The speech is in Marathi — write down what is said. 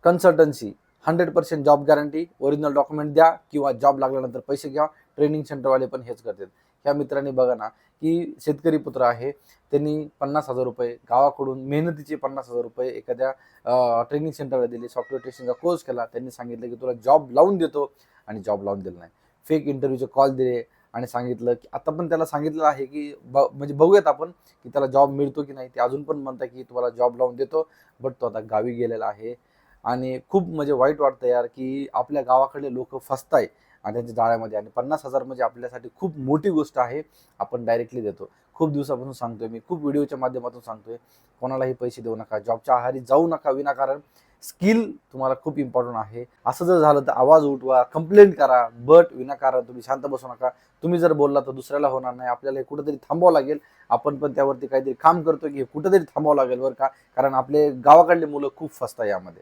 Consultancy 100% job guarantee, original document द्या किंवा जॉब लागल्यानंतर पैसे घ्या. ट्रेनिंग सेंटरवाले पण हेच करतात. ह्या मित्रांनी बघा ना, की शेतकरी पुत्र आहे, त्यांनी 50,000 रुपये गावाकडून मेहनतीचे 50,000 रुपये एखाद्या ट्रेनिंग सेंटरला दिले. सॉफ्टवेअर टेस्टिंगचा कोर्स केला. त्यांनी सांगितलं की तुला जॉब लावून देतो आणि जॉब लावून दिला नाही. फेक इंटरव्ह्यूचे कॉल दिले आणि सांगितलं की आता पण त्याला सांगितलं आहे की म्हणजे बघूयात आपण की त्याला जॉब मिळतो की नाही. ते अजून पण म्हणतात की तुम्हाला जॉब लावून देतो, बट तो आता गावी गेलेला आहे. आणि खूप म्हणजे वाईट वाटतं यार की आपल्या गावाकडले लोक फसताय आणि त्यांच्या जाळ्यामध्ये. आणि 50,000 म्हणजे आपल्यासाठी खूप मोठी गोष्ट आहे. आपण डायरेक्टली देतो. खूप दिवसापासून सांगतोय मी, खूप व्हिडिओच्या माध्यमातून सांगतोय, कोणालाही पैसे देऊ नका, जॉबच्या आहारी जाऊ नका विनाकारण. स्किल तुम्हाला खूप इम्पॉर्टंट आहे. असं जर झालं तर आवाज उठवा, कंप्लेंट करा, बट विनाकारण तुम्ही शांत बसू नका. तुम्ही जर बोलला तर दुसऱ्याला होणार नाही. आपल्याला हे कुठेतरी थांबावं लागेल. आपण पण त्यावरती काहीतरी काम करतोय की हे कुठेतरी थांबावं लागेल बरं का, कारण आपले गावाकडले मुलं खूप फसतात यामध्ये.